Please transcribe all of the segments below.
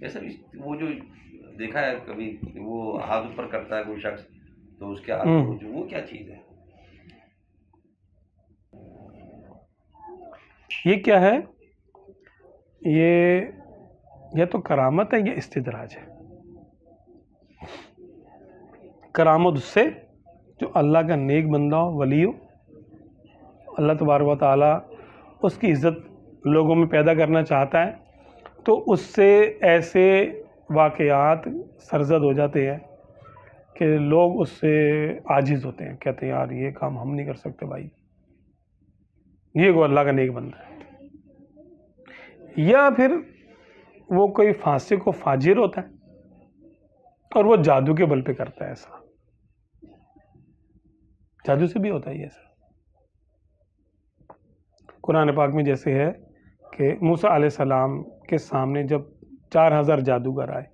ایسا وہ جو دیکھا ہے کبھی وہ ہاتھ اوپر کرتا ہے کوئی شخص تو اس کے ہاتھ وہ کیا چیز ہے؟ یہ کیا ہے؟ یہ تو کرامت ہے یا استدراج ہے؟ کرامت اس سے جو اللہ کا نیک بندہ ہو، ولی ہو، اللہ تبارک و تعالیٰ اس کی عزت لوگوں میں پیدا کرنا چاہتا ہے تو اس سے ایسے واقعات سرزد ہو جاتے ہیں کہ لوگ اس سے عاجز ہوتے ہیں، کہتے ہیں یار یہ کام ہم نہیں کر سکتے بھائی، یہ کو اللہ کا نیک بندہ ہے۔ یا پھر وہ کوئی فاسق و فاجر ہوتا ہے اور وہ جادو کے بل پہ کرتا ہے، ایسا جادو سے بھی ہوتا ہے ایسا۔ قرآن پاک میں جیسے ہے کہ موسیٰ علیہ السلام کے سامنے جب 4000 جادوگر آئے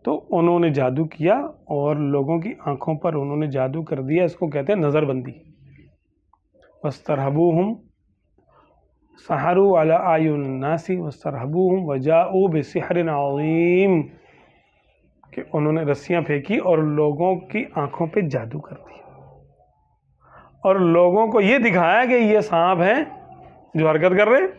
تو انہوں نے جادو کیا اور لوگوں کی آنکھوں پر انہوں نے جادو کر دیا، اس کو کہتے ہیں نظر بندی۔ وَاسْتَرْهَبُوهُمْ سَحَرُوا عَلَىٰ أَعْيُنِ النَّاسِ وَاسْتَرْهَبُوهُمْ وَجَاءُوا بِسِحْرٍ عَظِيمٍ، کہ انہوں نے رسیاں پھینکی اور لوگوں کی آنکھوں پہ جادو کر دیا اور لوگوں کو یہ دکھایا کہ یہ سانپ ہیں جو حرکت کر رہے ہیں۔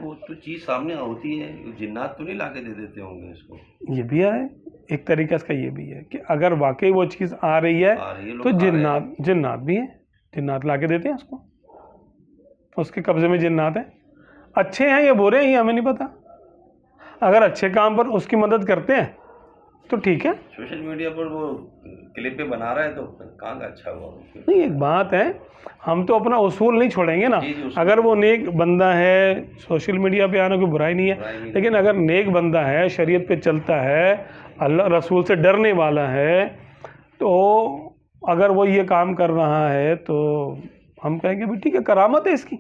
وہ تو چیز سامنے ہوتی ہے، جنات تو نہیں لا کے دے دیتے ہوں گے اس کو؟ یہ بھی ہے ایک طریقہ، اس کا یہ بھی ہے کہ اگر واقعی وہ چیز آ رہی ہے تو جنات بھی ہیں، جنات لا کے دیتے ہیں اس کو، اس کے قبضے میں جنات ہیں۔ اچھے ہیں یا برے ہیں یہ ہمیں نہیں پتا، اگر اچھے کام پر اس کی مدد کرتے ہیں تو ٹھیک ہے۔ سوشل میڈیا پر وہ کلپ پہ بنا رہا ہے تو کہاں کا اچھا ہوا؟ نہیں، ایک بات ہے، ہم تو اپنا اصول نہیں چھوڑیں گے نا۔ اگر وہ نیک بندہ ہے، سوشل میڈیا پہ آنا کوئی برائی نہیں ہے، لیکن اگر نیک بندہ ہے، شریعت پہ چلتا ہے، اللہ رسول سے ڈرنے والا ہے، تو اگر وہ یہ کام کر رہا ہے تو ہم کہیں گے بھی ٹھیک ہے، کرامت ہے اس کی،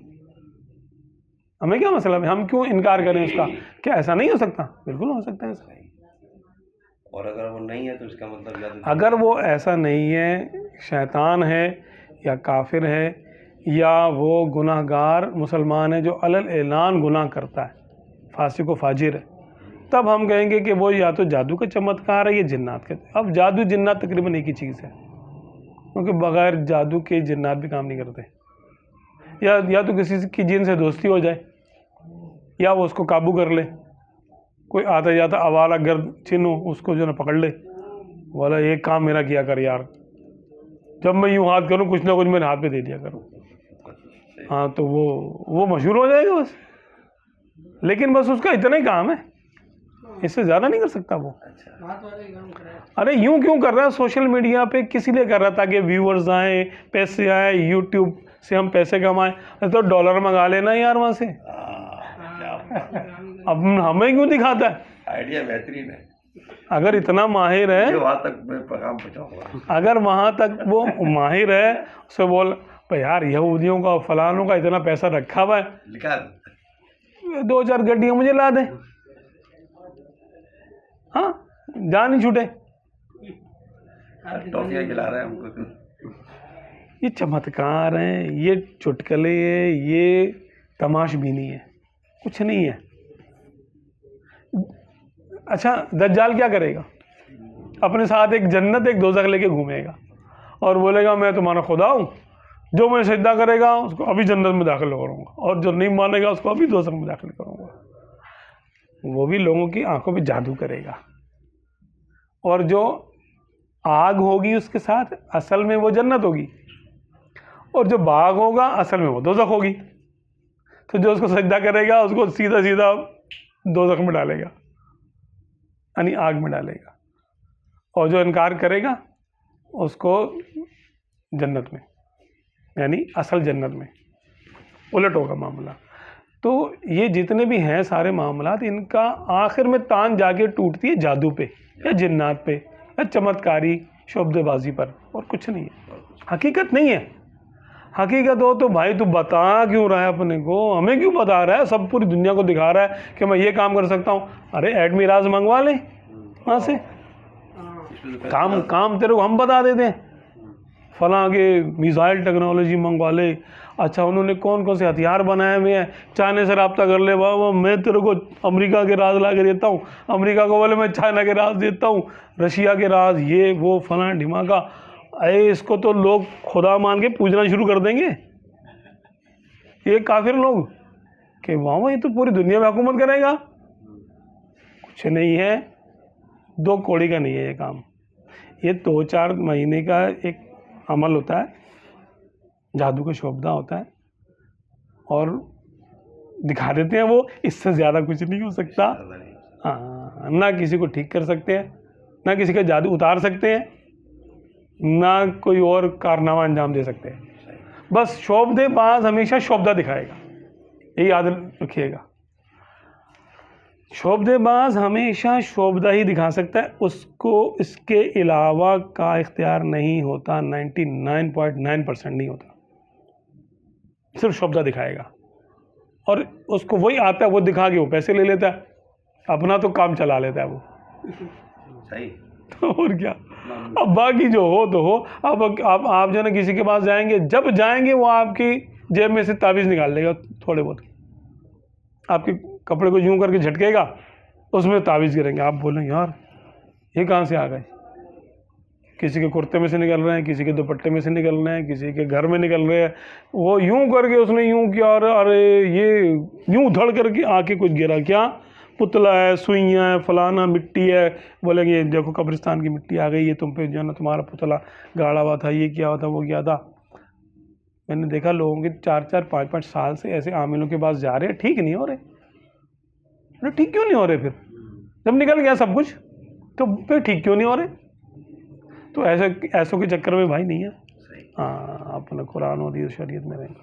ہمیں کیا مسئلہ ہے، ہم کیوں انکار کریں اس کا؟ کیا ایسا نہیں ہو سکتا؟ بالکل ہو سکتا ہے ایسا۔ اور اگر وہ نہیں ہے تو اس کا مطلب اگر وہ ایسا نہیں ہے، شیطان ہے یا کافر ہے یا وہ گناہ گار مسلمان ہے جو علی الاعلان گناہ کرتا ہے، فاسق و فاجر ہے، تب ہم کہیں گے کہ وہ یا تو جادو کا چمتکار ہے یا جنات کا۔ اب جادو جنات تقریباً ایک ہی چیز ہے، کیونکہ بغیر جادو کے جنات بھی کام نہیں کرتے۔ یا تو کسی کی جن سے دوستی ہو جائے یا وہ اس کو قابو کر لے، کوئی آتا جاتا آوارہ گرد چن ہو اس کو جو نا پکڑ لے، بولا ایک کام میرا کیا کر یار، جب میں یوں ہاتھ کروں کچھ نہ کچھ میرے ہاتھ پہ دے دیا کروں، ہاں تو وہ مشہور ہو جائے گا بس۔ لیکن بس اس کا اتنا ہی کام ہے، اس سے زیادہ نہیں کر سکتا وہ۔ ارے یوں کیوں کر رہا ہے سوشل میڈیا پہ؟ کسی لیے کر رہا ہے تاکہ ویورز آئیں، پیسے آئیں، یوٹیوب سے ہم پیسے کمائیں۔ تو ڈالر منگا لینا یار وہاں سے، اب ہمیں کیوں دکھاتا ہے؟ آئیڈیا بہترین ہے۔ اگر اتنا ماہر ہے، وہاں تک میں پیغام پہنچاؤں گا، اگر وہاں تک وہ ماہر ہے، اس سے بول بھائی یار یہودیوں کا فلانوں کا اتنا پیسہ رکھا ہوا ہے، لکھا 2-4 گڈیاں مجھے لا دیں، ہاں جان ہی چھوٹے۔ ٹافیاں کھلا رہا ہے ہم کو۔ یہ چمتکار ہیں، یہ چٹکلے ہیں، یہ تماش بینی ہے، کچھ نہیں ہے۔ اچھا دجال کیا کرے گا؟ اپنے ساتھ ایک جنت ایک دوزخ لے کے گھومے گا اور بولے گا میں تمہارا خدا ہوں، جو مجھے سجدہ کرے گا اس کو ابھی جنت میں داخل کروں گا اور جو نہیں مانے گا اس کو ابھی دوزخ میں داخل کروں گا۔ وہ بھی لوگوں کی آنکھوں پہ جادو کرے گا، اور جو آگ ہوگی اس کے ساتھ اصل میں وہ جنت ہوگی، اور جو باغ ہوگا اصل میں وہ دوزخ ہوگی۔ تو جو اس کو سجدہ کرے گا اس کو سیدھا سیدھا دوزخ میں ڈالے گا، یعنی آگ میں ڈالے گا، اور جو انکار کرے گا اس کو جنت میں، یعنی اصل جنت میں۔ الٹ ہوگا معاملہ۔ تو یہ جتنے بھی ہیں سارے معاملات، ان کا آخر میں تان جا کے ٹوٹتی ہے جادو پہ یا جنات پہ یا چمتکاری شعبدے بازی پر، اور کچھ نہیں ہے، حقیقت نہیں ہے۔ حقیقت ہو تو بھائی تو بتا کیوں رہا ہے اپنے کو؟ ہمیں کیوں بتا رہا ہے؟ سب پوری دنیا کو دکھا رہا ہے کہ میں یہ کام کر سکتا ہوں۔ ارے ایڈ میراج منگوا لیں وہاں سے، کام تیرے کو ہم بتا دیتے ہیں، فلاں کے میزائل ٹیکنالوجی منگوا لے، اچھا انہوں نے کون کون سے ہتھیار بنائے ہوئے ہیں, چائنا سے رابطہ کر لے, بابا میں تیرے کو امریکہ کے راز لا کے دیتا ہوں, امریکہ کو بولے میں چائنا کے راز دیتا ہوں, رشیا کے راز, یہ وہ فلاں ڈھماکہ. اے اس کو تو لوگ خدا مان کے پوجنا شروع کر دیں گے, یہ کافر لوگ, کہ وہاں یہ تو پوری دنیا میں حکومت کرے گا. کچھ نہیں ہے, 2 کوڑی کا نہیں ہے یہ کام. یہ 2-4 مہینے کا ایک عمل ہوتا ہے, جادو کا شعبدہ ہوتا ہے, اور دکھا دیتے ہیں وہ, اس سے زیادہ کچھ نہیں ہو سکتا. ہاں, نہ کسی کو ٹھیک کر سکتے ہیں, نہ کسی کا جادو اتار سکتے ہیں, نہ کوئی اور کارنامہ انجام دے سکتے ہیں. بس شعبدے باز ہمیشہ شعبدہ دکھائے گا, یہی یاد رکھیے گا. شعبدے باز ہمیشہ شعبدہ ہی دکھا سکتا ہے, اس کو اس کے علاوہ کا اختیار نہیں ہوتا, 99.9% نہیں ہوتا, صرف شعبدہ دکھائے گا. اور اس کو وہی آتا ہے, وہ دکھا کے وہ پیسے لے لیتا ہے, اپنا تو کام چلا لیتا ہے وہ. صحیح. اور کیا, اب باقی جو ہو تو ہو. اب آپ جو ہے نا کسی کے پاس جائیں گے, جب جائیں گے وہ آپ کی جیب میں سے تعویذ نکال لے گا, تھوڑے بہت آپ کے کپڑے کو یوں کر کے جھٹکے گا, اس میں تعویذ کریں گے. آپ بولیں یار یہ کہاں سے آ گئے, کسی کے کرتے میں سے نکل رہے ہیں, کسی کے دوپٹے میں سے نکل رہے ہیں, کسی کے گھر میں نکل رہے ہیں. وہ یوں کر کے اس نے یوں کیا, اور ارے یہ یوں دھڑ کر کے آ کے کچھ گرا, کیا پتلا ہے, سوئیاں ہے, فلانا مٹی ہے. بولیں گے دیکھو قبرستان کی مٹی آ گئی, یہ تم پہ جو ہے نا تمہارا پتلا گاڑا ہوا تھا, یہ کیا ہوا تھا, وہ کیا تھا. میں نے دیکھا لوگوں کے 4-4 5-5 سال سے ایسے عاملوں کے پاس جا رہے ہیں, ٹھیک نہیں ہو رہے. ٹھیک کیوں نہیں ہو رہے؟ پھر جب نکل گیا سب کچھ تو پھر ٹھیک کیوں نہیں ہو رہے؟ تو ایسوں کے چکر میں بھائی نہیں ہے. ہاں, اپنا قرآن و حدیث شریعت میں رہیں.